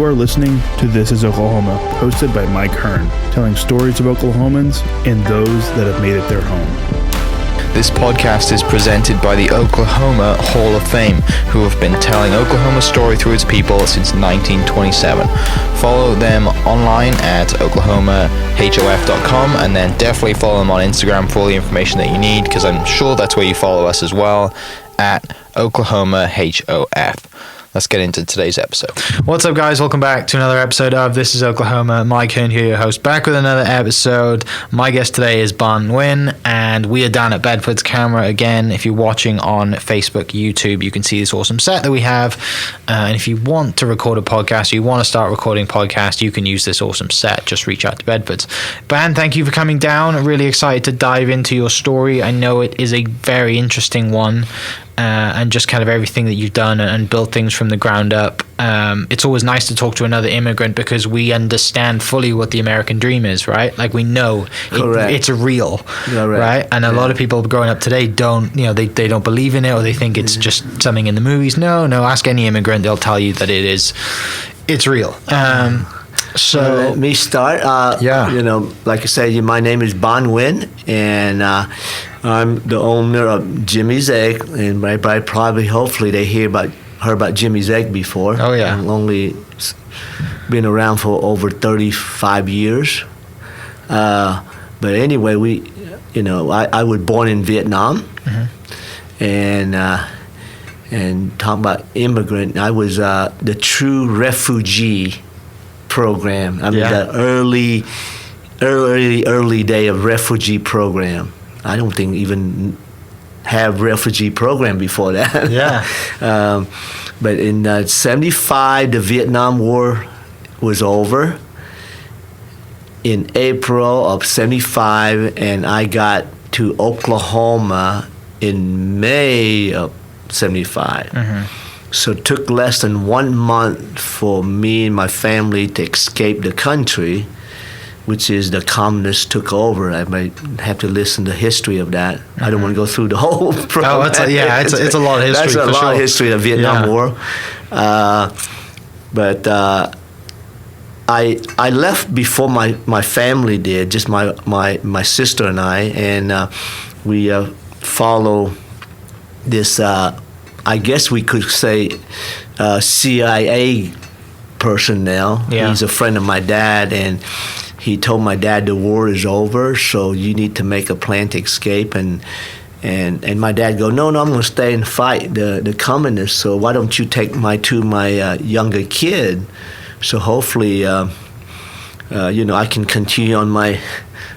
You are listening to This is Oklahoma, hosted by Mike Hearn, telling stories of Oklahomans and those that have made it their home. This podcast is presented by the Oklahoma Hall of Fame, who have been telling Oklahoma's story through its people since 1927. Follow them online at oklahomahof.com, and then definitely follow them on Instagram for all the information that you need, because I'm sure that's where you follow us as well, at oklahomahof. Let's get into today's episode. What's up, guys? Welcome back to another episode of This is Oklahoma. Mike Hearn here, your host, back with another episode. My guest today is Ban Nguyen, and we are down at Bedford's Camera again. If you're watching on Facebook, YouTube, you can see this awesome set that we have. And if you want to record a podcast, or you want to start recording podcasts, you can use this awesome set. Just reach out to Bedford's. Ban, thank you for coming down. I'm really excited to dive into your story. I know it is a very interesting one. And just kind of everything that you've done and built things from the ground up. It's always nice to talk to another immigrant because we understand fully what the American dream is, right? Like, we know it's real, right? And a lot of people growing up today don't, they don't believe in it, or they think it's just something in the movies. No, ask any immigrant, they'll tell you that it's real. So let me start. Like I said, my name is Ban Nguyen, and I'm the owner of Jimmy's Egg. And hopefully they heard about Jimmy's Egg before. Oh yeah. I've only been around for over 35 years. But anyway, I was born in Vietnam, and talk about immigrant. I was the true refugee program. I mean, the early day of refugee program. I don't think even have refugee program before that. Yeah. But in 75, the Vietnam War was over. In April of 75, and I got to Oklahoma in May of 75. So it took less than 1 month for me and my family to escape the country, which is the communists took over. I might have to listen to the history of that. I don't want to go through the whole program. It's a lot of history. That's a lot of history of the Vietnam War. But I left before my family did, just my sister and I, and we follow this, I guess we could say, CIA personnel. Yeah. He's a friend of my dad, and he told my dad the war is over, so you need to make a plan to escape. And my dad go, no, I'm going to stay and fight the communists. So why don't you take my younger kid? So hopefully, I can continue on my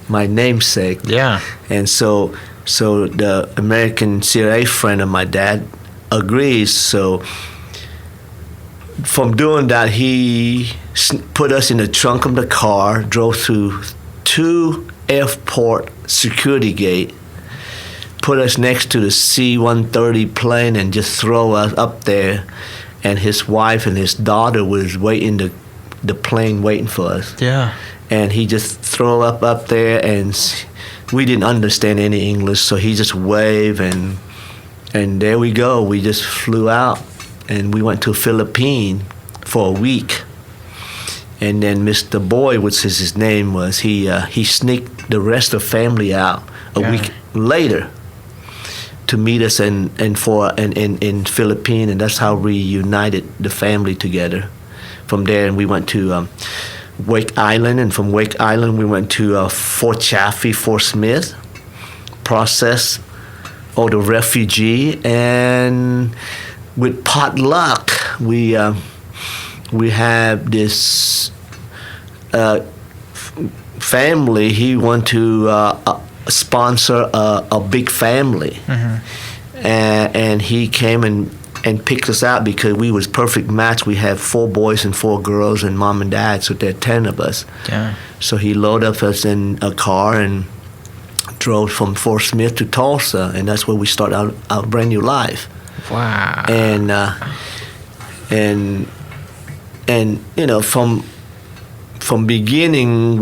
namesake. Yeah. And so the American CIA friend of my dad agrees. So from doing that, he put us in the trunk of the car, drove through 2 airport security gate, put us next to the C-130 plane, and just throw us up there. And his wife and his daughter was waiting the plane waiting for us. Yeah. And he just threw up there, and we didn't understand any English, so he just waved, and there we go. We just flew out, and we went to Philippines for a week. And then Mr. Boy, which is his name was, he sneaked the rest of the family out a week later to meet us in Philippines, and that's how we united the family together. From there, and we went to Wake Island, and from Wake Island we went to Fort Chaffee, Fort Smith, process all the refugee, and with pot luck we have this family. He wanted to sponsor a big family, and he came and picked us out because we was perfect match. We had 4 boys and 4 girls, and mom and dad, so there are 10 of us. Yeah. So he loaded us in a car and drove from Fort Smith to Tulsa, and that's where we started our brand new life. Wow. And from beginning,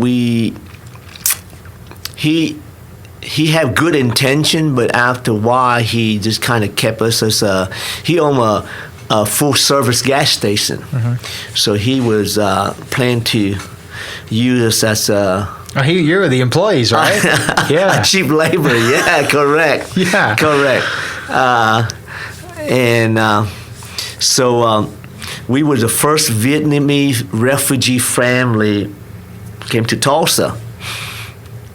he had good intention, but after a while he just kind of kept us as he owned a full service gas station. So he was planning to use us as You were the employees, right? Yeah. cheap labor. Yeah, correct. Yeah. Correct. So we were the first Vietnamese refugee family came to Tulsa,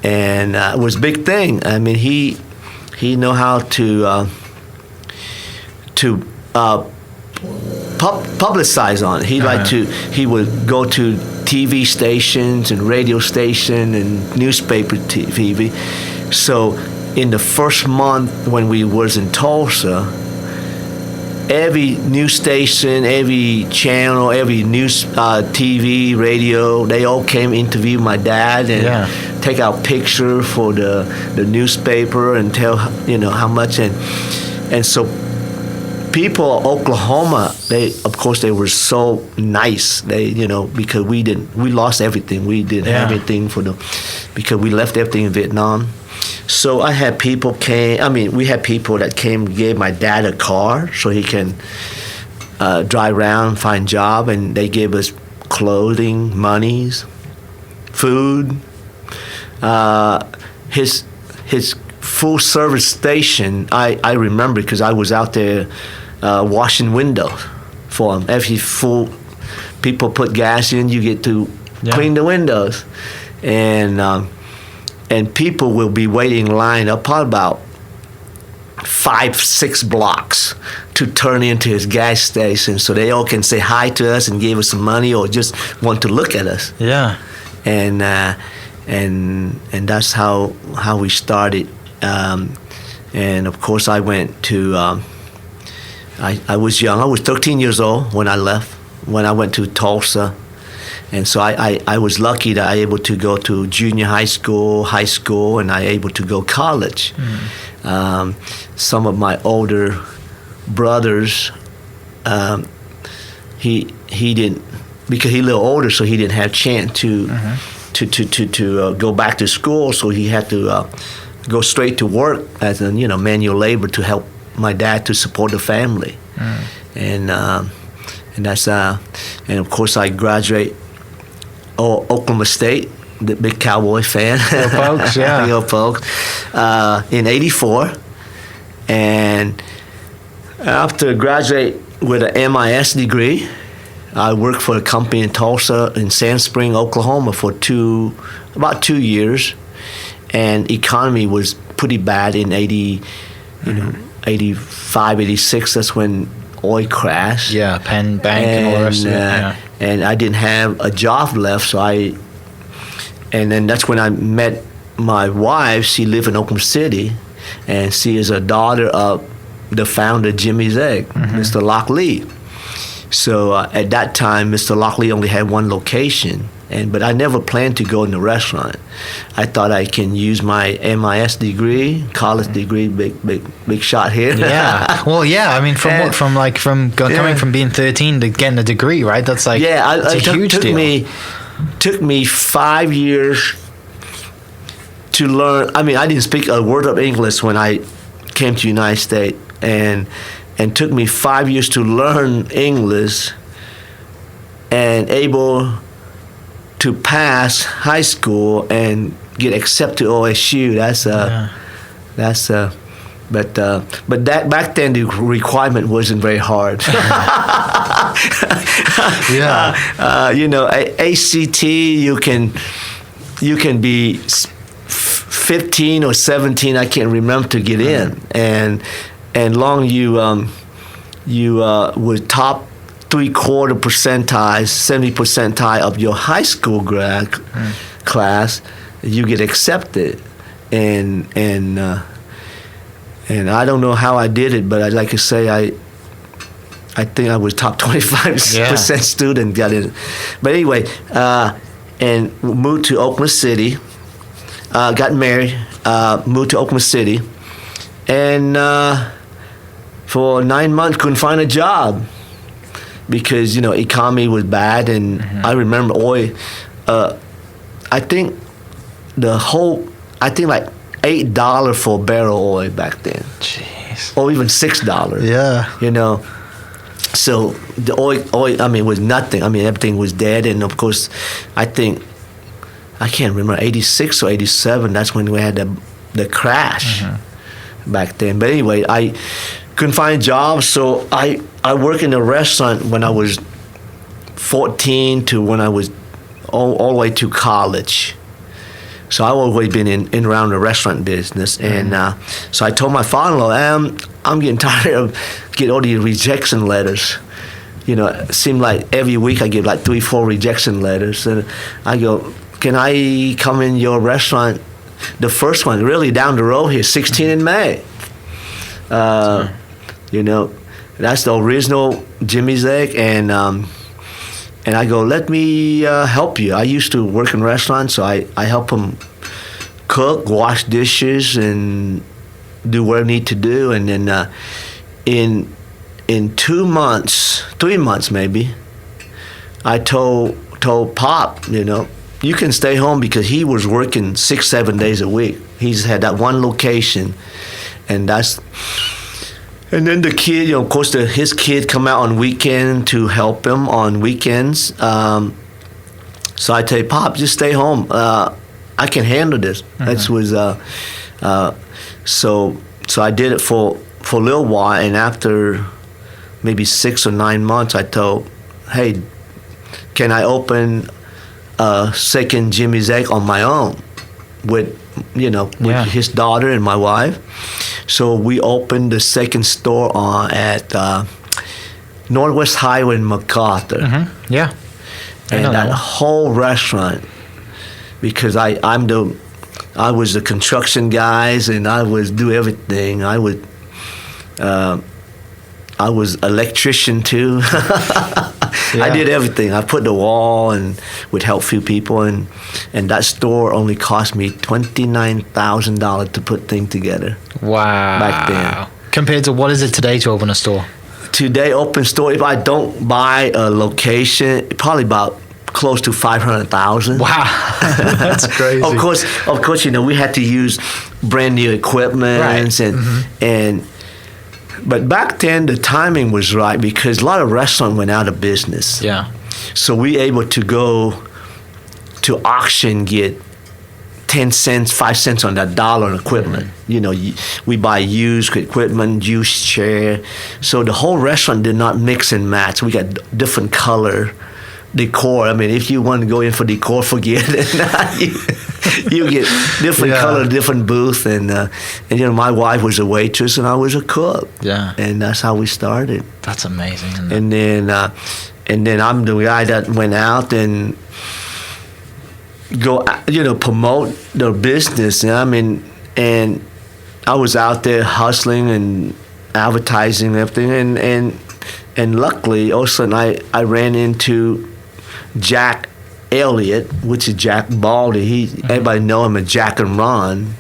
and it was a big thing. I mean, he know how to publicize on it. He would go to TV stations and radio station and newspaper TV. So in the first month when we was in Tulsa, every news station, every channel, every news TV, radio, they all came interview my dad and take out picture for the newspaper and tell how much and so people of Oklahoma, they were so nice. They because we lost everything. We didn't have anything because we left everything in Vietnam. So I had people we had people that came, gave my dad a car so he can drive around, find job, and they gave us clothing, monies, food. His full service station, I remember because I was out there washing windows for him. Every full people put gas in, you get to clean the windows, and people will be waiting in line up probably about 5-6 blocks to turn into his gas station, so they all can say hi to us and give us some money or just want to look at us. Yeah. And that's how we started. And of course, I went to. I was young. I was 13 years old when I left. When I went to Tulsa. And so I was lucky that I able to go to junior high school, and I able to go college. Some of my older brothers, he didn't, because he a little older, so he didn't have chance to go back to school. So he had to go straight to work as a manual labor to help my dad to support the family. And that's and of course I graduate. Oklahoma State, the big Cowboy fan. Go Pokes, yeah. Go Pokes. In '84, and after graduate with an MIS degree, I worked for a company in Tulsa, in Sand Spring, Oklahoma, for about 2 years, and economy was pretty bad in 85, 86. That's when oil crashed. Yeah, Penn Bank and all the rest of it. Yeah. And I didn't have a job left, and then that's when I met my wife. She lived in Oklahoma City, and she is a daughter of the founder, Jimmy's Egg, Mr. Lockley. So at that time, Mr. Lockley only had one location, but I never planned to go in the restaurant. I thought I can use my MIS degree, college degree, big shot here. Yeah. Well, yeah. I mean, coming from being 13 to getting a degree, right? That's like it's a huge deal. Took me 5 years to learn. I mean, I didn't speak a word of English when I came to the United States, and took me 5 years to learn English and able to pass high school and get accepted to OSU. But that back then the requirement wasn't very hard. ACT you can be 15 or 17, I can't remember, to get in, and long you were top 3/4 percentile, 70 percentile of your high school grad class, you get accepted, and I don't know how I did it, but I like to say I think I was top 25% student, got in. But anyway, and moved to Oklahoma City, got married, moved to Oklahoma City, and for 9 months couldn't find a job because economy was bad, and I remember oil. I think like $8 for a barrel of oil back then. Jeez. Or even $6. Yeah. So the oil, I mean, was nothing. I mean, everything was dead. And of course, I can't remember, 86 or 87, that's when we had the crash back then. But anyway, I couldn't find a job, so I worked in a restaurant when I was 14 to when I was all the way to college. So I've always been in around the restaurant business. And so I told my father-in-law, I'm getting tired of getting all these rejection letters. You know, it seemed like every week I get like 3-4 rejection letters. And I go, can I come in your restaurant? The first one, really down the road here, 16 in May. You know, that's the original Jimmy's Egg. And I go, let me help you. I used to work in restaurants, so I help them cook, wash dishes, and do what I need to do. And then in 2 months, 3 months maybe, I told Pop, you know, you can stay home, because he was working 6-7 days a week. He's had that one location, and then the kid, you know, of course, his kid come out on weekend to help him on weekends. So I tell Pop, just stay home. I can handle this. That was so I did it for a little while, and after maybe 6 or 9 months, I told, hey, can I open a second Jimmy's Egg on my own with his daughter and my wife? So we opened the second store at Northwest Highway in McArthur. Yeah. And that whole restaurant, because I was the construction guys, and I was do everything. I was electrician too. I did everything. I put the wall and would help few people, and that store only cost me $29,000 to put things together. Wow. Back then. Compared to what is it today to open a store? Today, open store, if I don't buy a location, probably about close to $500,000. Wow. That's crazy. Of course, you know, we had to use brand new equipment, right. But back then the timing was right, because a lot of restaurants went out of business. Yeah. So we able to go to auction, get 10 cents, 5 cents on that dollar on equipment. You know, we buy used equipment, used chair. So the whole restaurant did not mix and match. We got different color decor. I mean, if you want to go in for decor, forget it. You get different color, different booth, and you know, my wife was a waitress and I was a cook. Yeah. And that's how we started. That's amazing. And then I'm the guy that went out and go, you know, promote the business. I mean, and I was out there hustling and advertising and everything, and luckily, all of a sudden, I ran into Jack Elliott, which is Jack Baldy. Everybody know him as Jack and Ron.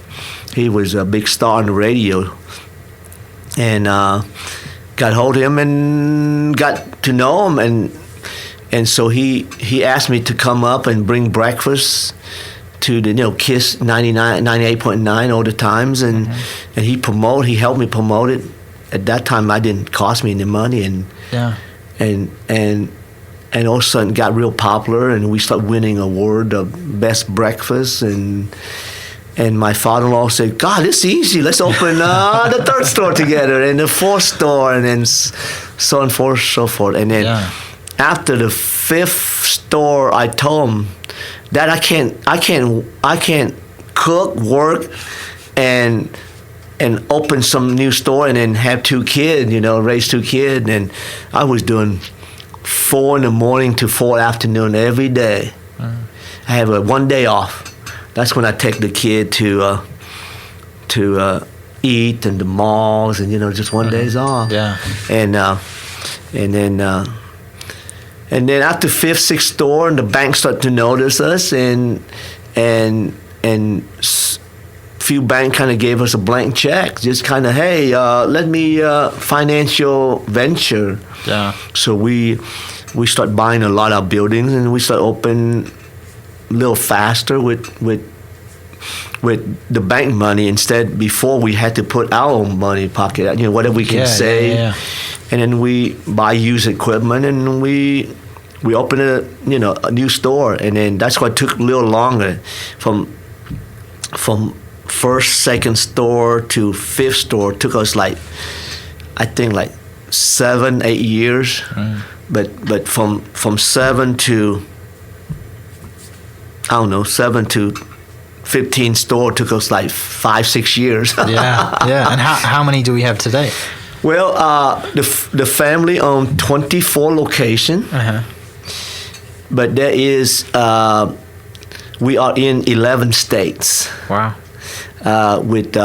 He was a big star on the radio, and got hold of him and got to know him, and so he asked me to come up and bring breakfast to the, you know, Kiss 98.9 all the times, and he helped me promote it. At that time, it didn't cost me any money, and all of a sudden got real popular, and we started winning award of best breakfast, and my father-in-law said, God, it's easy. Let's open the third store together, and the fourth store, and then so on, so forth. And then after the fifth store, I told him that I can't cook, work, and open some new store and then have 2 kids, you know, raise 2 kids. And I was doing 4 a.m. to 4 p.m. every day. I have 1 day off. That's when I take the kid to eat and the malls, and, you know, just 1 day's off. Yeah. And then after 5th, 6th store, and the bank started to notice us, and few bank kind of gave us a blank check, just kind of, hey, let me finance your venture. Yeah. So we start buying a lot of buildings, and we start open a little faster with the bank money. Instead, before we had to put our own money pocket, whatever we can save, and then we buy used equipment, and we opened a new store, and then that's what took a little longer from first, second store to fifth store. Took us I think 7-8 years, but from 7 to 15 store took us 5-6 years. yeah. And how many do we have today? Well, the family owned 24 locations, but there is we are in 11 states. Wow. With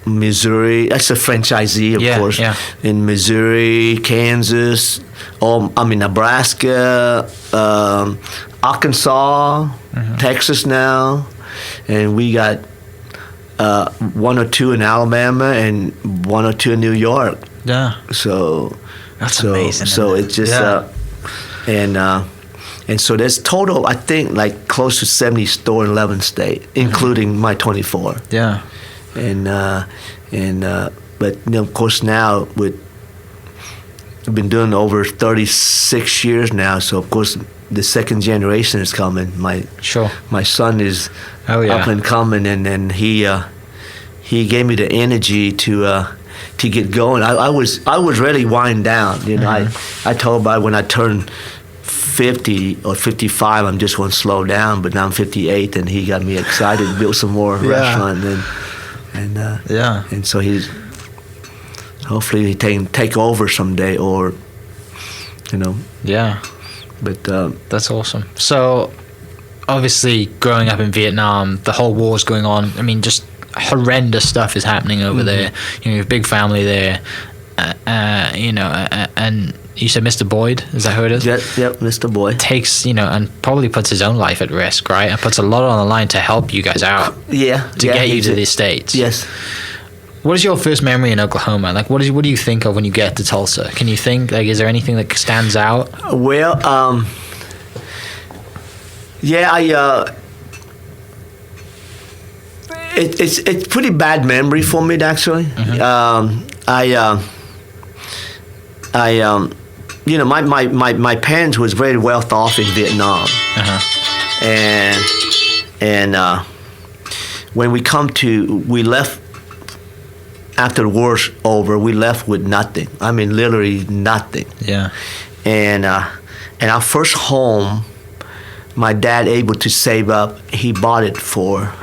Missouri, that's a franchisee, of course. Yeah. In Missouri, Kansas, Nebraska, Arkansas, Texas now, and we got 1 or 2 in Alabama and 1 or 2 in New York. Yeah. So that's amazing. So it's just and so there's total, I think, close to 70 stores in 11 states, including my 24. Yeah. But of course now we've been doing over 36 years now. So of course the second generation is coming. My son is up and coming, and he gave me the energy to get going. I was really wind down. I told by when I turned 50 or 55, I'm just going to slow down. But now I'm 58, and he got me excited to build some more restaurant, and so he's hopefully he take over someday, or But that's awesome. So obviously, growing up in Vietnam, the whole war's going on. I mean, just horrendous stuff is happening over there. You have a big family there, and you said Mr. Boyd, is that who it is? Yep, Mr. Boyd. Takes, and probably puts his own life at risk, right? And puts a lot on the line to help you guys out. To get you to the States. Yes. What is your first memory in Oklahoma? What do you think of when you get to Tulsa? Can you think, is there anything that stands out? Well, it's pretty bad memory for me, actually. My parents was very well off in Vietnam, and when we left after the war's over, we left with nothing. I mean, literally nothing. Yeah. And our first home, my dad able to save up. He bought it for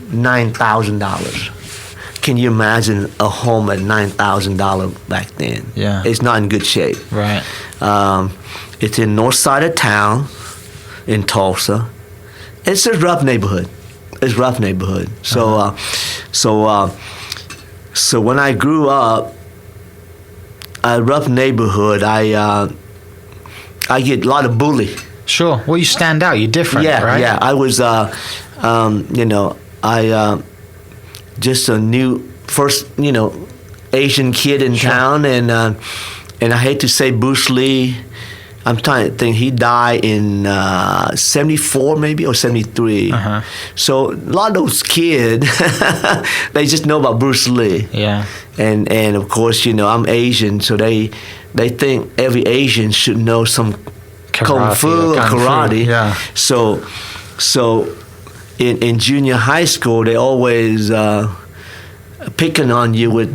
$9,000. Can you imagine a home at $9,000 back then? Yeah. It's not in good shape. Right. It's in north side of town, in Tulsa. It's a rough neighborhood. It's rough neighborhood. So when I grew up, a rough neighborhood, I get a lot of bully. Sure. Well, you stand out. You're different, right? Yeah. I was, just a new first, Asian kid in town, and I hate to say Bruce Lee. I'm trying to think. He died in 74 maybe or 73. So a lot of those kids, they just know about Bruce Lee. Yeah. And of course, I'm Asian, so they think every Asian should know some kung fu or karate. Yeah. So in junior high school, they always picking on you with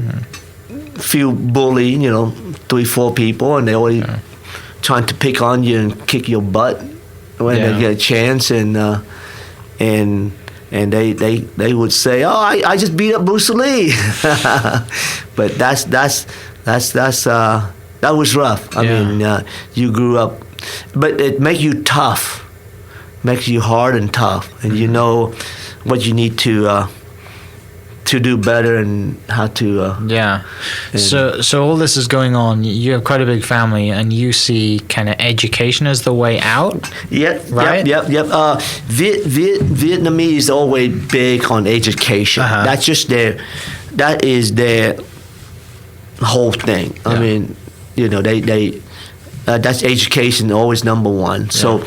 few bully, 3-4 people, and they always trying to pick on you and kick your butt when they get a chance, and they would say, "Oh, I just beat up Bruce Lee," but that was rough. I mean, you grew up, but it makes you tough, makes you hard and tough, and you know what you need to do better and how to so all this is going on. You have quite a big family, and you see kind of education as the way out. Yep. Vietnamese always big on education. That is their whole thing. I mean, they that's education always number one. So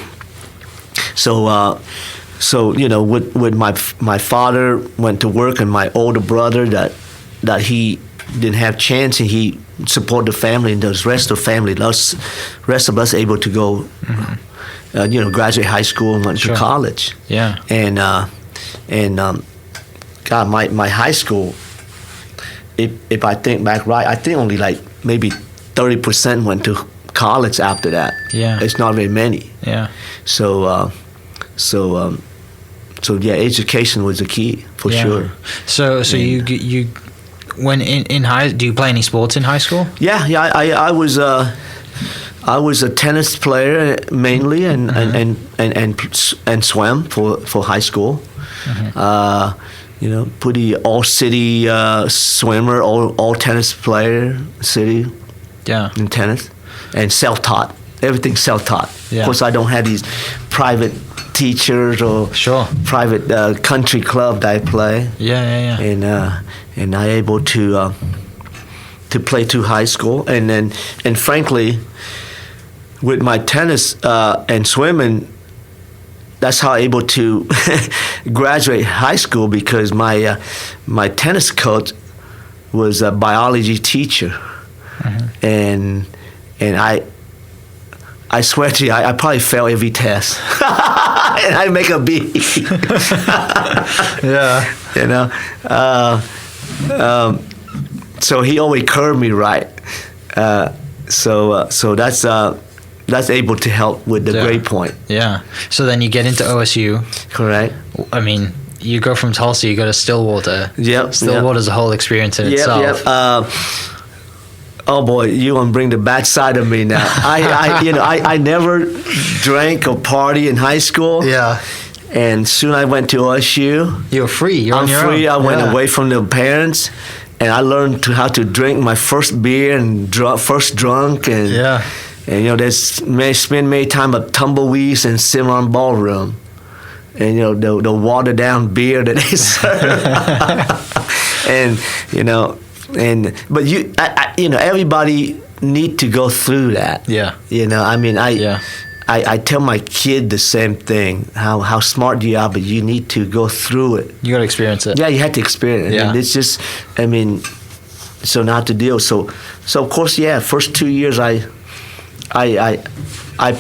so with my father went to work, and my older brother that he didn't have chance, and he support the family, and the rest of us able to go, graduate high school and went to college. Yeah. And God, my high school, if I think back right, I think only like maybe 30% went to college after that. Yeah. It's not very many. Yeah. So yeah, education was the key for sure. So you when in high, do you play any sports in high school? Yeah. I was a tennis player mainly, and swam for high school. Pretty all city swimmer, all tennis player city. Yeah. In tennis, and self-taught. Everything self-taught. Yeah. Of course, I don't have these private teachers or private country club that I play. Yeah. And I able to play through high school, and frankly, with my tennis and swimming, that's how I able to graduate high school, because my tennis coach was a biology teacher, and I swear to you, I probably fail every test, and I make a B. So he always curved me right. So that's able to help with the grade point. Yeah. So then you get into OSU. Correct. I mean, you go from Tulsa, you go to Stillwater. Yep. Stillwater's a whole experience in itself. Yep. Oh boy, you want to bring the bad side of me now. I never drank or party in high school. Yeah. And soon I went to OSU. You're free. I'm free. I went away from the parents, and I learned how to drink my first beer and first drunk, and there's spend many time at tumbleweeds and Cimarron Ballroom, and the watered down beer that they serve, but everybody need to go through that. Yeah. I tell my kid the same thing. How smart you are, but you need to go through it. You got to experience it. Yeah, you had to experience it. Yeah. And it's just, so not to deal. So of course, first 2 years I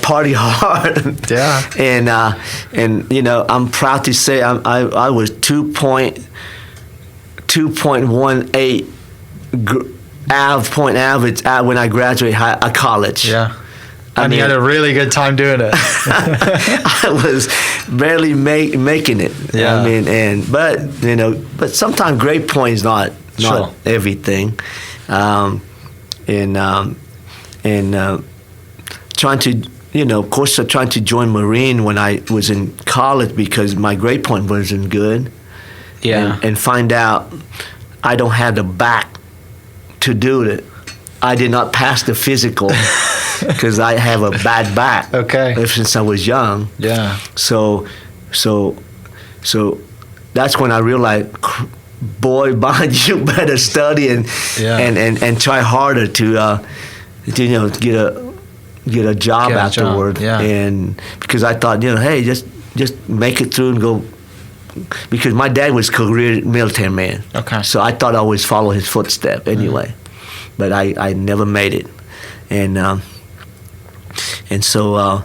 party hard. Yeah. and I'm proud to say I was 2.18 point average when I graduated college. Yeah. And you had a really good time doing it. I was barely making it. Yeah. But sometimes grade point is not everything. Trying to, of course, trying to join Marine when I was in college because my grade point wasn't good. Yeah. And find out I don't have the back to do it. I did not pass the physical because I have a bad back. Okay. Ever since I was young. Yeah. So that's when I realized, boy, Ban, you better study and try harder to get a job afterward. Yeah. And because I thought, hey, just make it through and go. Because my dad was career military man. Okay. So I thought I always follow his footstep anyway. But I never made it. And so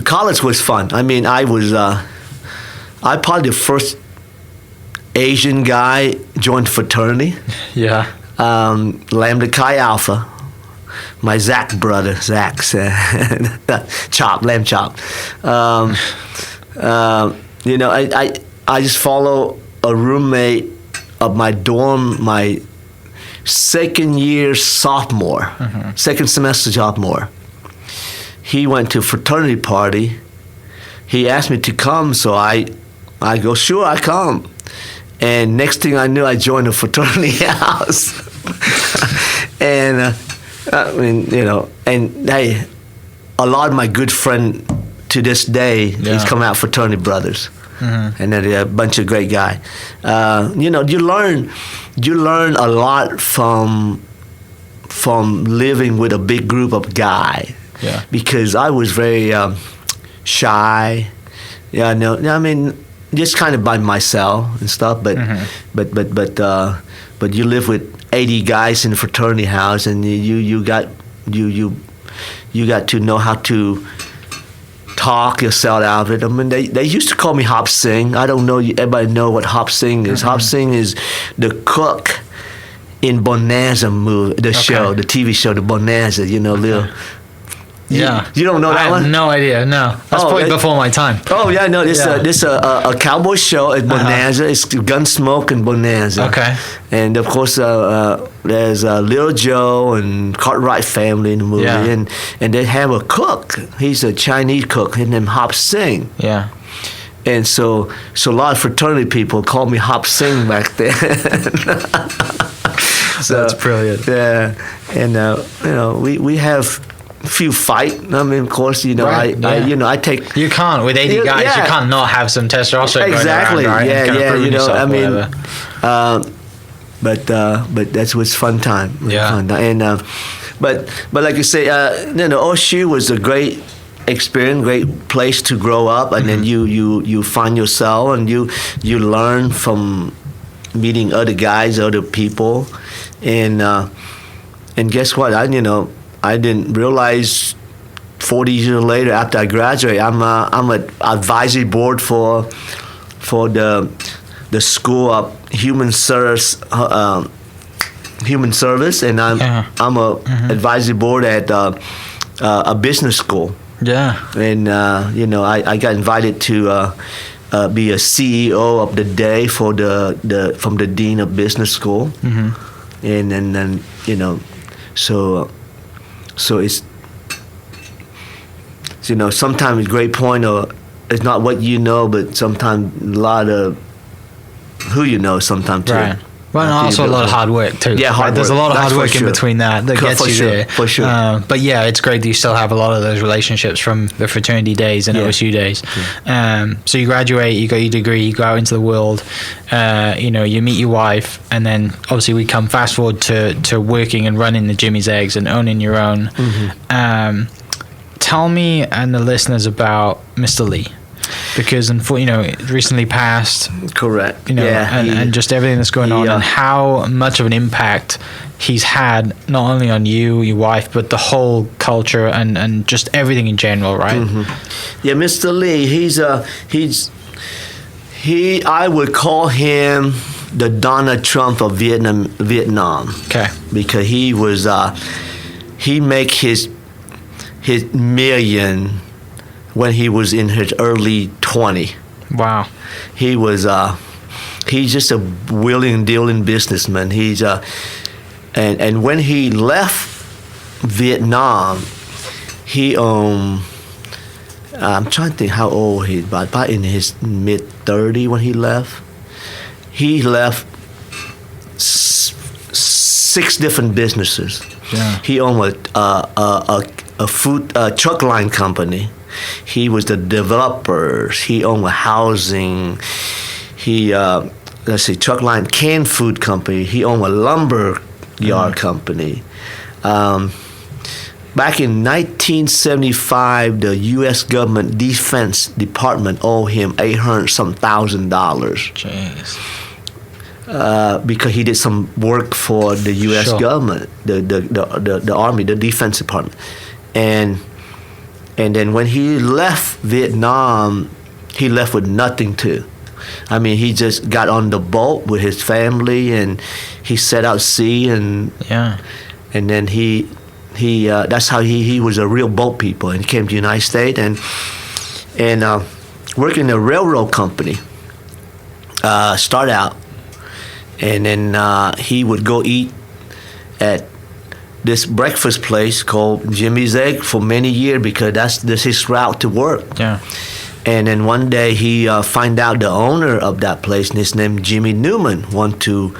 college was fun. I mean, I probably the first Asian guy joined fraternity. Yeah. Lambda Chi Alpha. My Zach brother, Zach's lamb chop. I just follow a roommate of my dorm, my second year sophomore, second semester sophomore. He went to a fraternity party. He asked me to come, so I go, sure, I come. And next thing I knew, I joined a fraternity house. And and hey, a lot of my good friend to this day, he's come out fraternity brothers. And then a bunch of great guys. You learn a lot from living with a big group of guys. Yeah. Because I was very shy, Yeah, no, I mean, just kind of by myself and stuff. But but you live with 80 guys in a fraternity house, and you got to know how to talk yourself out of it. I mean, they used to call me Hop Sing. I don't know. Everybody know what Hop Sing is. Hop Sing is the cook in Bonanza movie, the show, the TV show, the Bonanza. You know, little. Yeah. You don't know that one? I have no idea. No, that's probably before my time. Oh yeah, no. This a cowboy show at Bonanza. It's Gunsmoke and Bonanza. Okay. And of course, there's Little Joe and Cartwright family in the movie, and they have a cook. He's a Chinese cook. His name Hop Sing. Yeah. And so a lot of fraternity people called me Hop Sing back then. So that's brilliant. Yeah, and you know, we have few fight. I mean, of course, you know, I take. You can't with 80 guys. You can't not have some testosterone exactly. going around, right? Yeah. You know, I mean, whatever. but that's was fun time. Fun time. And but like you say, you know, OSU was a great experience, great place to grow up, and then you find yourself, and you learn from meeting other guys, other people, and guess what? I didn't realize 40 years later after I graduated, I'm an advisory board for the School of Human Service, and I'm a advisory board at a business school. Yeah. And you know, I got invited to be a CEO of the day for from the dean of business school, and then you know, so it's, you know, sometimes a great point, or it's not what you know, but sometimes a lot of who you know sometimes too. Right. Well, and also a lot of hard work too. Yeah, hard work. There's a lot of hard work in between that gets you there. For sure. But yeah, it's great that you still have a lot of those relationships from the fraternity days and OSU days. Yeah. So you graduate, you got your degree, you go out into the world, you know, you meet your wife, and then obviously we come fast forward to working and running the Jimmy's Eggs and owning your own. Tell me and the listeners about Mr. Lee. Because, you know, it recently passed. Correct. You know, and just everything that's going on, and how much of an impact he's had, not only on you, your wife, but the whole culture and just everything in general, right? Yeah, Mr. Lee, I would call him the Donald Trump of Vietnam. Okay. Because he was, he make his million when he was in his early 20. Wow. He was he's just a willing dealing businessman. He's and when he left Vietnam, he I'm trying to think how old he, but about in his mid 30 when he left. He left 6 different businesses. Yeah. He owned a food truck line company. He was the developer. He owned a housing. He truck line canned food company. He owned a lumber yard company. Back in 1975, the U.S. government Defense Department owed him $800,000. Jeez. Because he did some work for the U.S. government, the Army, the Defense Department, and then when he left Vietnam, he left with nothing too. I mean, he just got on the boat with his family and he set out sea and then he that's how he was a real boat people, and he came to the United States and worked in a railroad company. Start out, and then he would go eat at this breakfast place called Jimmy's Egg for many years because that's his route to work. Yeah. And then one day he find out the owner of that place, and his name Jimmy Newman, want to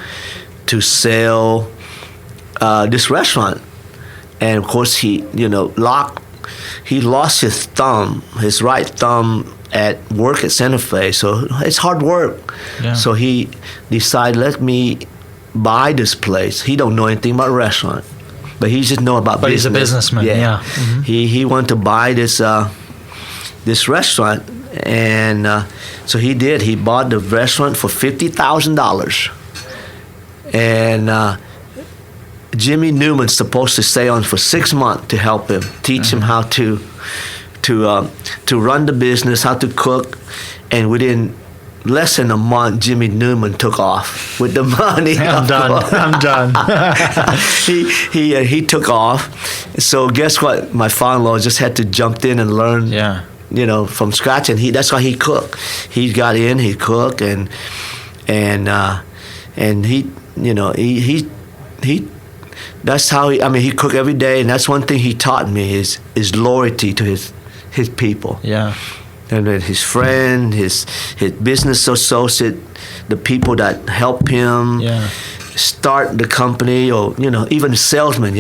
sell this restaurant. And of course he lost his thumb, his right thumb at work at Santa Fe, so it's hard work. Yeah. So he decided, let me buy this place. He don't know anything about restaurant, but he just know about business. But he's a businessman. Yeah. Mm-hmm. He wanted to buy this this restaurant, and so he did. He bought the restaurant for $50,000, and Jimmy Newman's supposed to stay on for 6 months to help him, teach him how to run the business, how to cook, and within less than a month, Jimmy Newman took off with the money. I'm done. He took off. So guess what? My father-in-law just had to jump in and learn. Yeah. From scratch, and that's why he cooked. He got in, he cooked, and he that's how he cooked every day, and that's one thing he taught me is loyalty to his people. Yeah. And then his friend, his business associate, the people that help him start the company, or even the salesman.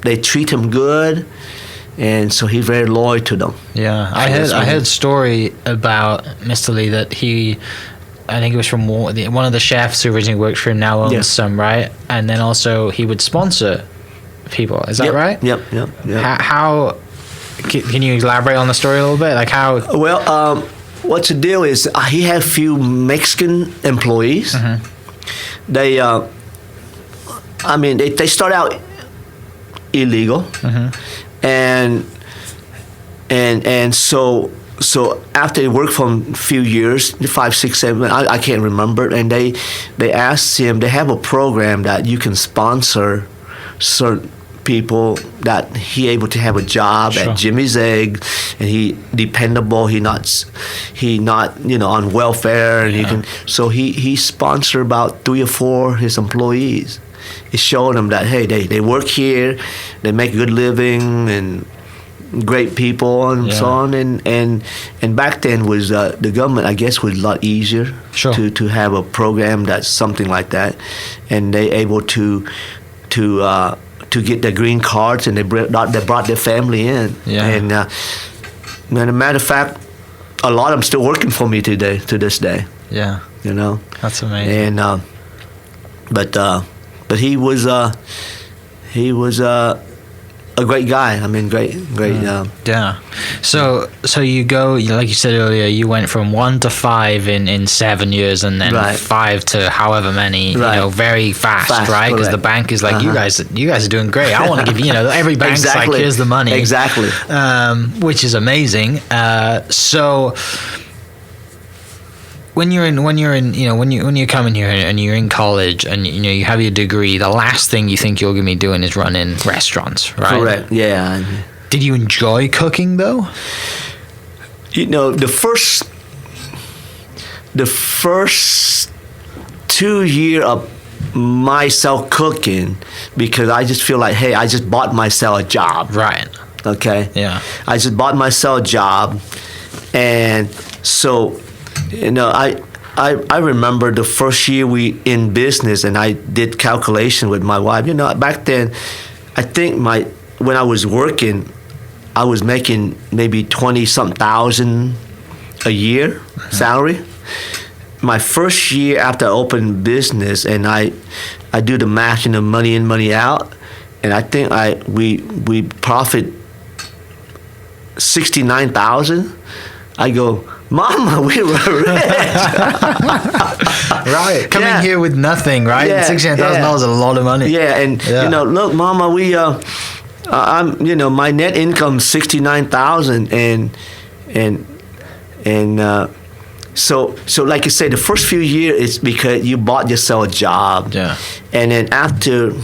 They treat him good, and so he's very loyal to them. Yeah, I heard a story about Mr. Lee that I think it was from one of the chefs who originally worked for him now owns some, right? And then also he would sponsor people. Is that right? Yep. How can you elaborate on the story a little bit? Like how? Well, what's the deal is he had a few Mexican employees. Mm-hmm. They start out illegal, and so after they worked for a few years, 5, 6, 7, I can't remember, and they asked him. They have a program that you can sponsor certain people that he able to have a job at Jimmy's Egg, and he dependable. He not on welfare, and he can. So he sponsored about 3 or 4 his employees. He showed them that hey, they work here, they make a good living, and great people and so on. And back then was the government, I guess, was a lot easier to have a program that's something like that, and they able to get their green cards, and they brought their family in. And as a matter of fact, a lot of them still working for me to this day. Yeah. That's amazing. And but he was a great guy. Great. Yeah. So you go, like you said earlier, you went from 1 to 5 in 7 years, and then 5 to however many. Very fast, right? Because the bank is like, you guys are doing great. I want to give every bank's like, here's the money. Exactly. Which is amazing. So when you're coming here and you're in college and you have your degree, the last thing you think you're going to be doing is running restaurants, right? Correct. Yeah. Did you enjoy cooking though? The first 2 years of myself cooking, because I just feel like, hey, I just bought myself a job. Right. Okay. Yeah. I just bought myself a job, and so. I remember the first year we in business, and I did calculation with my wife. Back then, I think when I was working, I was making maybe 20-something thousand a year salary. My first year after I opened business, and I do the math, money in, money out, and I think we profit 69,000. I go, Mama, we were rich. Right. Coming here with nothing, right? Yeah, $69,000 is a lot of money. Yeah, and look, Mama, we I'm my net income 69,000, and so like you say, the first few years it's because you bought yourself a job. Yeah. And then after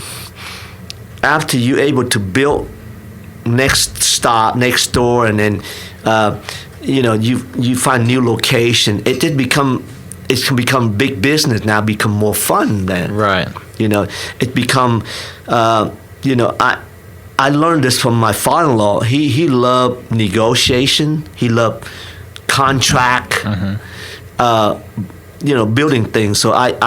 you able to build next stop, next door, and then you find new location. It can become big business now. Become more fun then. Right. It become. I learned this from my father-in-law. He loved negotiation. He loved contract. Building things. So I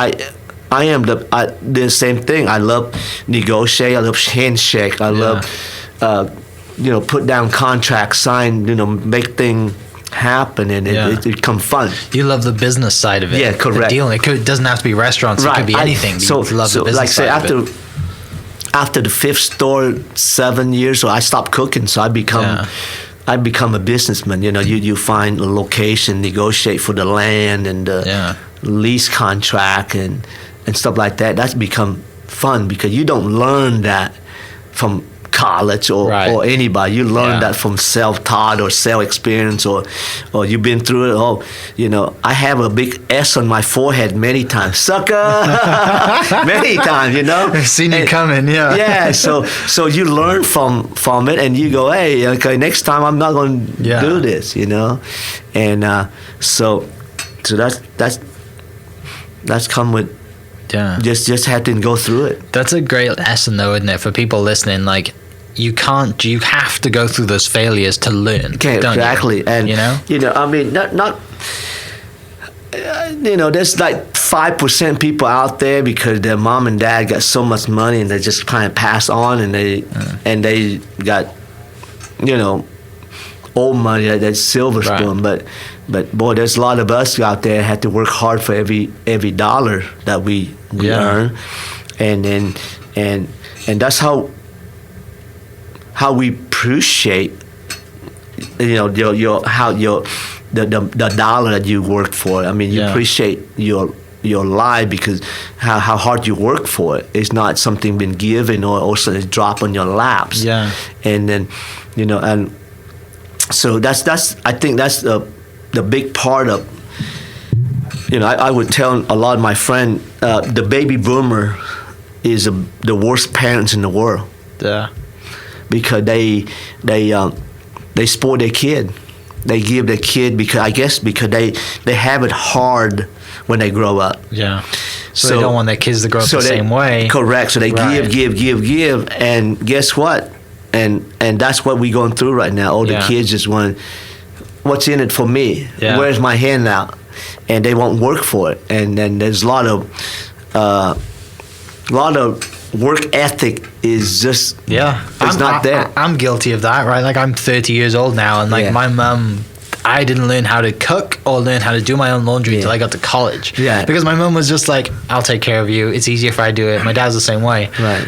am the same thing. I love negotiate. I love handshake. I love. Put down contracts, sign, make things happen, and it become fun. You love the business side of it. Yeah, correct. The dealing. It doesn't have to be restaurants. Right. It could be anything. So you love the business like say side of it. after the 5th store, 7 years, so I stopped cooking. So I become I become a businessman. You find a location, negotiate for the land and the lease contract and stuff like that. That's become fun because you don't learn that from college or anybody. You learn that from self-taught or self-experience or you've been through it. I have a big S on my forehead many times. Sucker! Many times, I've seen you coming, Yeah, so you learn from it and you go, hey, okay, next time I'm not going to do this, And so that's come with just having to go through it. That's a great lesson, though, isn't it, for people listening? Like, you have to go through those failures to learn. Okay, exactly. You? And I mean, not there's like 5% people out there because their mom and dad got so much money and they just kind of pass on and they got old money, that silver spoon. But boy, there's a lot of us out there had to work hard for every dollar that we earn, and that's how we appreciate the dollar that you work for. I mean, you appreciate your life because how hard you work for it. It's not something been given or also it's drop on your laps. Yeah, and then and so that's I think that's the big part of I would tell a lot of my friends the baby boomer is the worst parents in the world. Yeah. Because they spoil their kid. They give their kid because they have it hard when they grow up. Yeah. So they don't want their kids to grow up the same way. Correct. So they give, and guess what? And that's what we're going through right now. All the kids just want, what's in it for me? Yeah. Where's my handout? And they won't work for it. And then there's a lot of work ethic is just it's not there. I'm guilty of that, right? Like, I'm 30 years old now, and like my mum, I didn't learn how to cook or learn how to do my own laundry until I got to college. Yeah. Because my mum was just like, I'll take care of you. It's easier if I do it. My dad's the same way. Right.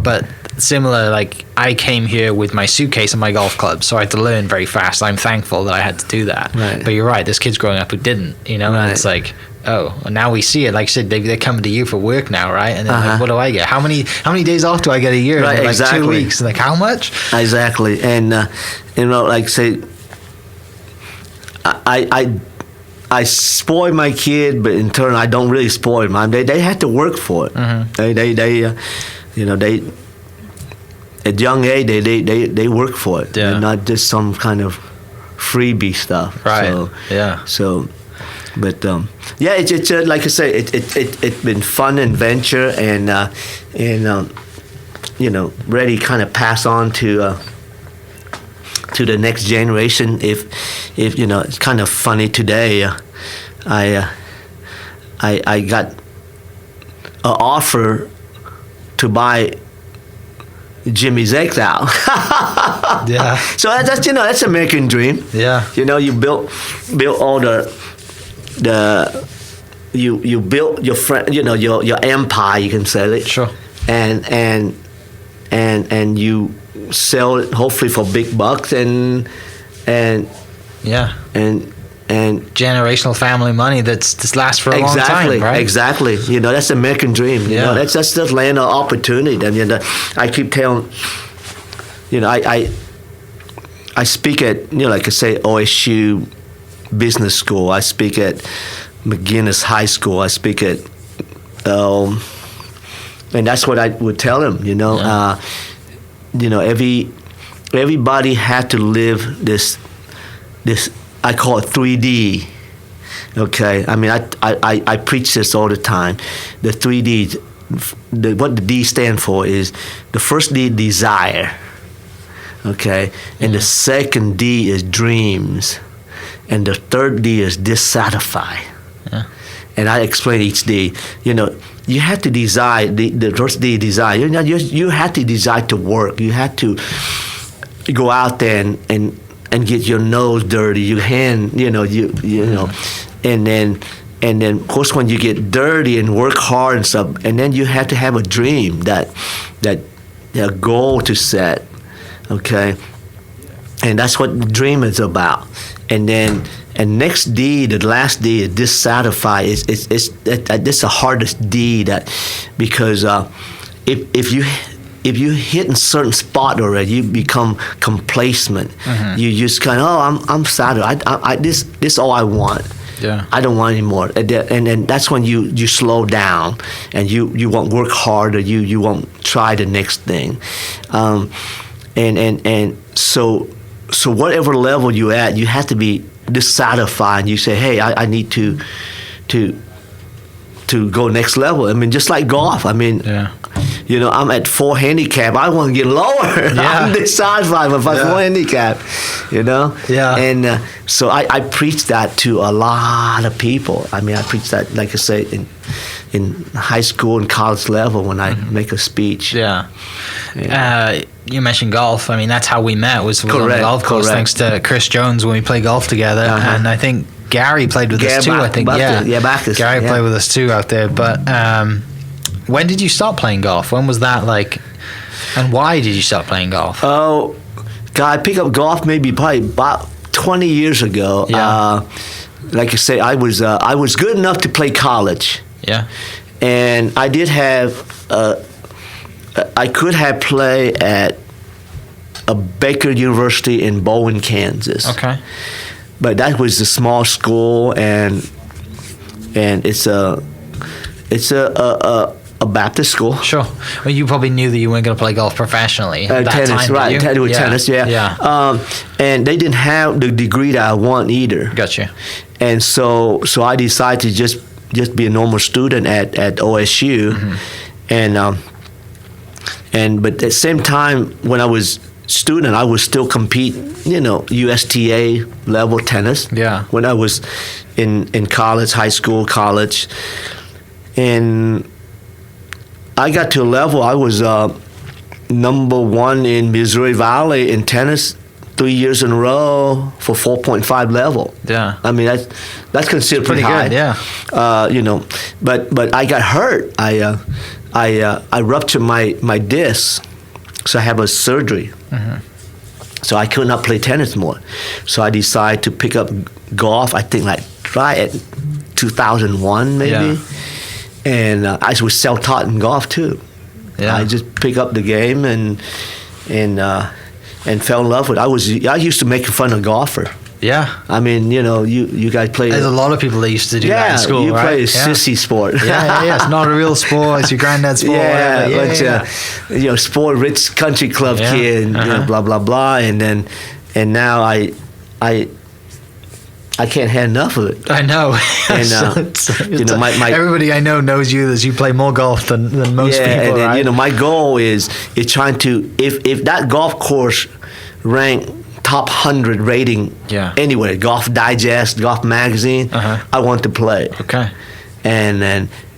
But similar, like, I came here with my suitcase and my golf club, so I had to learn very fast. I'm thankful that I had to do that. Right. But you're right, there's kids growing up who didn't, and it's like, oh, now we see it. Like I said, they're coming to you for work now, right? And then like, what do I get? How many days off do I get a year? Right, like exactly. 2 weeks. Like, how much? Exactly. And like say, I spoil my kid, but in turn I don't really spoil them. They had to work for it. Mm-hmm. They at young age they work for it. Yeah. And not just some kind of freebie stuff. Right. So, yeah. So, but it's like I say, it's been fun adventure and ready kind of pass on to the next generation. If it's kind of funny today. I got an offer to buy Jimmy's eggs out. Yeah. So that's American dream. Yeah. You built all you built your friend, your empire, you can say it. Sure. And you sell it hopefully for big bucks and yeah. And generational family money that's lasts for a long time, right? Exactly. That's the American dream. That's the land of opportunity. And I keep telling, I speak at like I say OSU Business School. I speak at McGinnis High School. I speak at, and that's what I would tell them. Everybody had to live this. I call it 3D. Okay, I mean I preach this all the time. The 3D, what the D stand for is the first D, desire. Okay, and the second D is dreams, and the third D is dissatisfy. Yeah. And I explain each D. You have to desire the first D, desire. You have to desire to work. You have to go out there and get your nose dirty, your hand, and then of course when you get dirty and work hard and stuff, and then you have to have a dream, that a goal to set, okay, And that's what the dream is about. And then, and next D, the last D is dissatisfied. It's this the hardest D because if you hit a certain spot already, you become complacent. You just kind of, I'm satisfied. This all I want. Yeah. I don't want any more. And then that's when you slow down and you won't work harder. You won't try the next thing. And so whatever level you're at, you have to be dissatisfied. You say, hey, I need to go next level. I mean, just like golf. I mean, I'm at 4 handicap. I want to get lower. I'm dissatisfied with my 4 handicap. Yeah. And so I preach that to a lot of people. I mean, I preach that, like I say, in high school and college level when I make a speech. Yeah. You mentioned golf. I mean, that's how we met, was on the golf course, thanks to Chris Jones when we played golf together. And I think Gary played with us too, I think. Backus. Gary played with us too out there. But when did you stop playing golf? When was that like, and why did you stop playing golf? Oh, God, I picked up golf probably about 20 years ago. Yeah. Like I say, I was good enough to play college. Yeah. And I did have, I could have played at a Baker University in Bowen, Kansas. Okay. But that was a small school, and it's a Baptist school. Sure. Well, you probably knew that you weren't going to play golf professionally. At that tennis, time, right? Did you? Tennis, yeah. Yeah. And they didn't have the degree that I want either. Gotcha. And so I decided to just be a normal student at OSU, but at the same time when I was student, I was still competing, USTA level tennis. Yeah. When I was in college, high school, college, and I got to a level I was number 1 in Missouri Valley in tennis 3 years in a row for 4.5 level. Yeah. I mean that's considered pretty high. Good, yeah. But I got hurt. I ruptured my disc, so I have a surgery. So I could not play tennis more. So I decided to pick up golf. I think try at 2001 maybe. Yeah. And I was self-taught in golf too. Yeah. I just picked up the game and fell in love with it. I used to make fun of golfer. Yeah. I mean, you guys play. There's a lot of people that used to do that in school, you right? play a sissy sport. Yeah. It's not a real sport. It's your granddad's sport. But sport rich country club kid, and blah blah blah, and now I can't have enough of it. I know. And my everybody I know knows you as you play more golf than most people. And then, right? My goal is trying to if that golf course ranked top 100 rating anywhere, Golf Digest, Golf Magazine, I want to play. Okay. And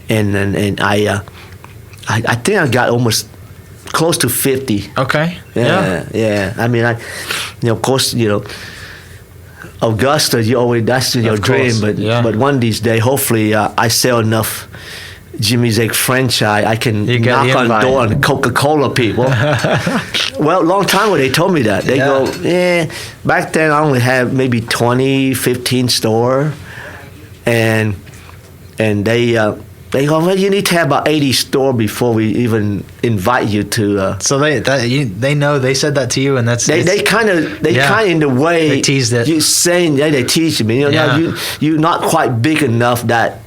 I think I got almost close to 50. Okay. Yeah. I mean, of course, Augusta, that's your dream, but one of these days, hopefully, I sell enough Jimmy's Egg franchise, I can knock on the door and Coca-Cola people. Well, long time ago they told me that. They go, back then I only had maybe 20, 15 store, and they go, well, you need to have about 80 store before we even invite you to. So they know, they said that to you, and they kind of in the way they teased it. You saying they teased me. You're not quite big enough that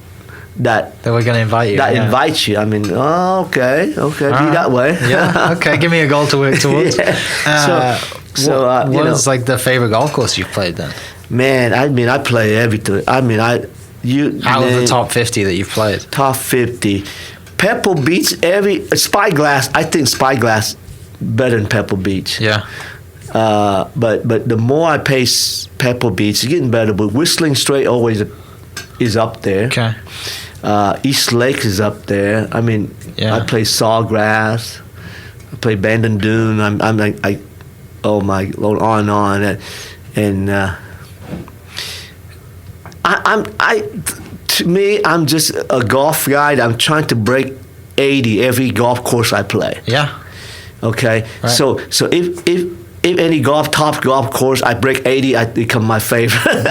we're going to invite you. Invite you. I mean, okay, be that way. Yeah, okay. Give me a goal to work towards. What was like the favorite golf course you've played then? Man, I mean, I play everything. I mean, out of the top 50 that you've played? Top 50. Pebble Beach, Spyglass. I think Spyglass better than Pebble Beach. Yeah. But the more I play Pebble Beach, it's getting better. But Whistling Straight always is up there. Okay. East Lake is up there. I mean, I play Sawgrass. I play Bandon Dune. I'm like, oh my Lord, on and to me, I'm just a golf guy. I'm trying to break 80 every golf course I play. Yeah. Okay. Right. So if if any top golf course, I break 80, I become my favorite.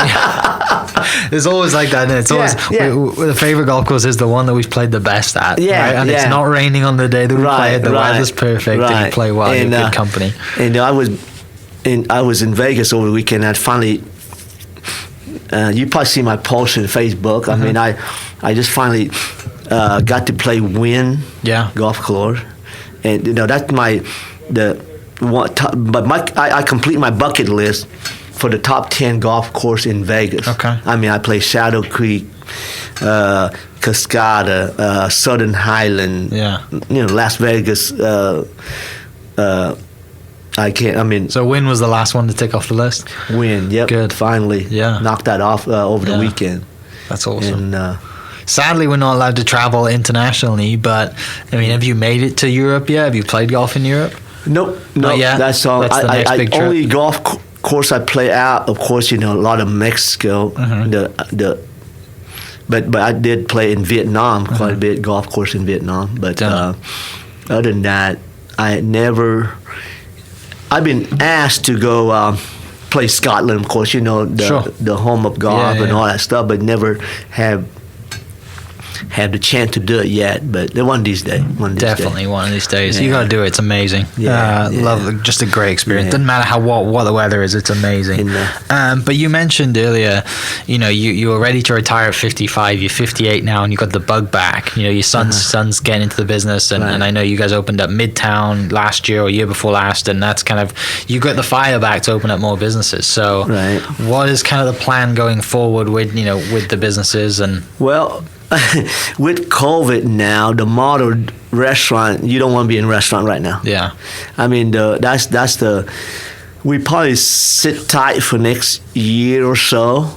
It's always like that, and it's always the favorite golf course is the one that we've played the best at. Yeah, right? And it's not raining on the day that we play it. The weather's perfect, and you play well. And, you're good company. And I was in Vegas over the weekend. I finally, you probably see my post on Facebook. I mean, I just finally got to play Nguyen golf course, and that's I complete my bucket list for the top 10 golf course in Vegas. Okay. I mean, I play Shadow Creek, Cascada, Southern Highland. Yeah. Las Vegas. So Nguyen was the last one to tick off the list. Nguyen, yep. Good. Finally, knocked that off over the weekend. That's awesome. And, sadly, we're not allowed to travel internationally. But I mean, have you made it to Europe yet? Have you played golf in Europe? Nope. Not yet. That's all. That's the next big trip. Only golf course I play out, of course, a lot of Mexico. But I did play in Vietnam quite a bit, golf course in Vietnam. But other than that, I've been asked to go play Scotland, of course, the home of golf and all that stuff, but never have had the chance to do it yet. But one of these days. Definitely one of these days. You got to do it. It's amazing. Love, just a great experience. Yeah. Doesn't matter what the weather is. It's amazing. But you mentioned earlier, you were ready to retire at 55. You're 58 now, and you got the bug back. Your son's getting into the business, and I know you guys opened up Midtown last year or year before last, and that's kind of, you got the fire back to open up more businesses. So what is kind of the plan going forward with the businesses? And well, with COVID now, the model restaurant, you don't want to be in a restaurant right now. Yeah. I mean, we probably sit tight for next year or so.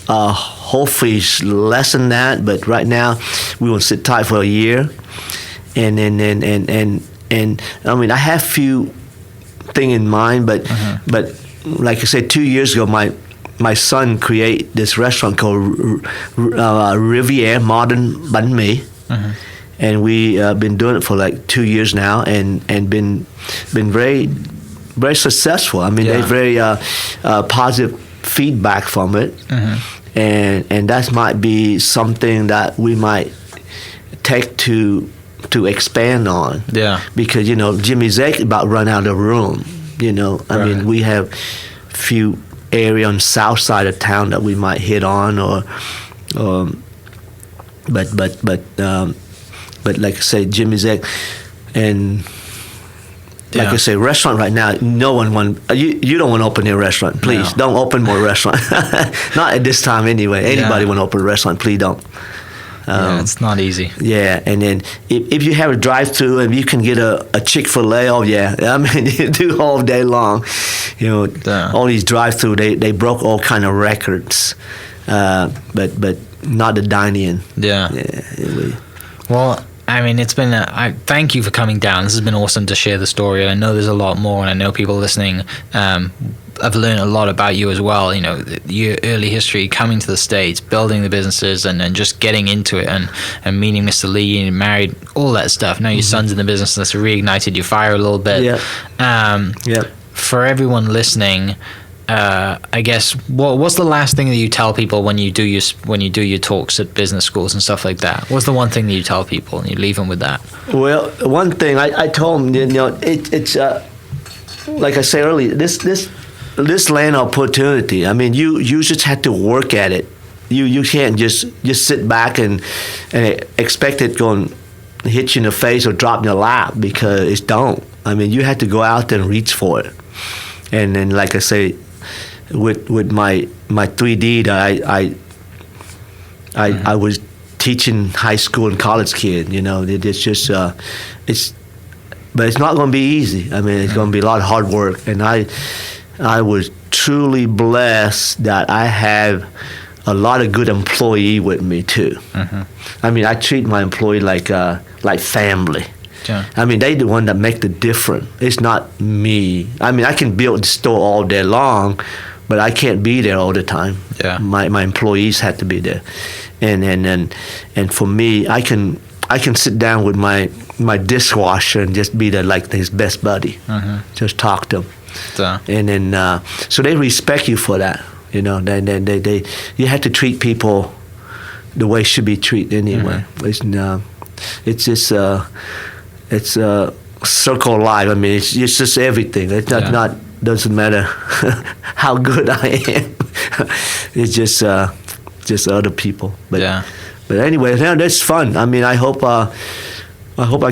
Hopefully it's less than that, but right now we will sit tight for a year. And I mean, I have few thing in mind, but like I said, 2 years ago, my son created this restaurant called Riviere Modern Banh Mi, and we been doing it for like 2 years now, and been very, very successful. I mean, they very positive feedback from it, and that might be something that we might take to expand on. Yeah, because Jimmy Zake about run out of room. I mean, we have few area on the south side of town that we might hit on, but like I say, Jimmy Zek, and like I say, restaurant right now, no one want you don't want to open a restaurant. Please don't open more restaurant. Not at this time anyway. Anybody want to open a restaurant, please don't. It's not easy. Yeah, and then if you have a drive-through and you can get a Chick-fil-A, I mean, you do all day long. All these drive-through, they broke all kind of records, but not the dine-in. Well, I mean, it's been. I thank you for coming down. This has been awesome to share the story. I know there's a lot more, and I know people listening. I've learned a lot about you as well. Your early history, coming to the States, building the businesses, and then just getting into it, and meeting Mr. Lee and married, all that stuff. Now your son's in the business, and that's reignited your fire a little bit. For everyone listening, I guess what's the last thing that you tell people when you do your talks at business schools and stuff like that? What's the one thing that you tell people, and you leave them with that? Well, one thing I told them, it's like I said earlier, this land opportunity. I mean, you just have to work at it. You can't just sit back and expect it going to hit you in the face or drop in your lap, because it don't. I mean, you have to go out there and reach for it. And then, like I say, with my 3D that I was teaching high school and college kids. It's just but it's not going to be easy. I mean, it's going to be a lot of hard work, and I was truly blessed that I have a lot of good employee with me too. I mean, I treat my employee like family. I mean, they the one that make the difference. It's not me. I mean, I can build the store all day long, but I can't be there all the time. My employees have to be there, and for me, I can sit down with my dishwasher and just be there like his best buddy. Just talk to him. And then so they respect you for that. You know, then they you have to treat people the way it should be treated anyway. It's just it's a circle of life. I mean, it's just everything. It's not doesn't matter how good I am. It's just other people. But anyway, that's fun. I mean, I hope I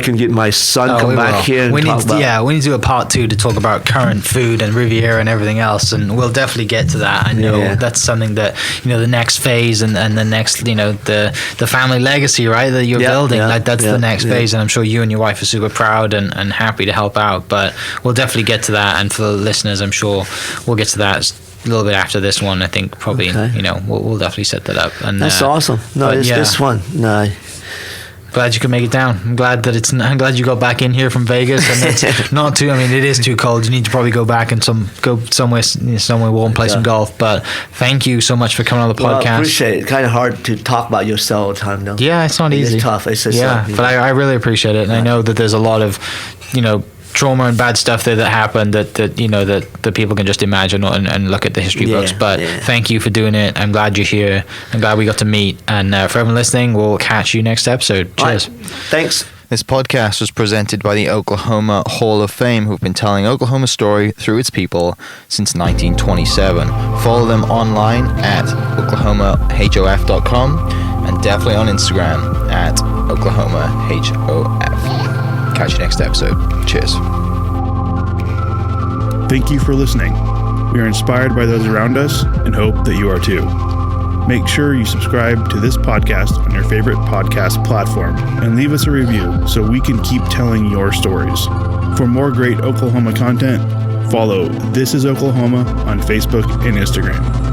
can get my son come back here and talk about. We need to do a part 2 to talk about current food and Riviera and everything else, and we'll definitely get to that. I know that's something that, you know, the next phase and the next, you know, the family legacy, right, that you're building. That's the next phase, and I'm sure you and your wife are super proud and happy to help out. But we'll definitely get to that, and for the listeners, I'm sure we'll get to that a little bit after this one. I think probably, you know, we'll definitely set that up. And that's awesome. No, it's this one. No. Glad you could make it down. I'm glad I'm glad you got back in here from Vegas, and it's not too. I mean, it is too cold. You need to probably go back and go somewhere warm, play some golf. But thank you so much for coming on the podcast. I appreciate it. Kind of hard to talk about yourself all the time, though. Yeah, it's not easy. It's tough. It's just but I really appreciate it, and I know that there's a lot of, you know, trauma and bad stuff there that happened that you know that people can just imagine and look at the history books. But thank you for doing it. I'm glad you're here. I'm glad we got to meet. And for everyone listening, we'll catch you next episode. Cheers. Right. Thanks. This podcast was presented by the Oklahoma Hall of Fame, who've been telling Oklahoma's story through its people since 1927. Follow them online at oklahomahof.com and definitely on Instagram at oklahomahof. Catch you next episode. Cheers. Thank you for listening. We are inspired by those around us and hope that you are too. Make sure you subscribe to this podcast on your favorite podcast platform and leave us a review so we can keep telling your stories. For more great Oklahoma content, follow This Is Oklahoma on Facebook and Instagram.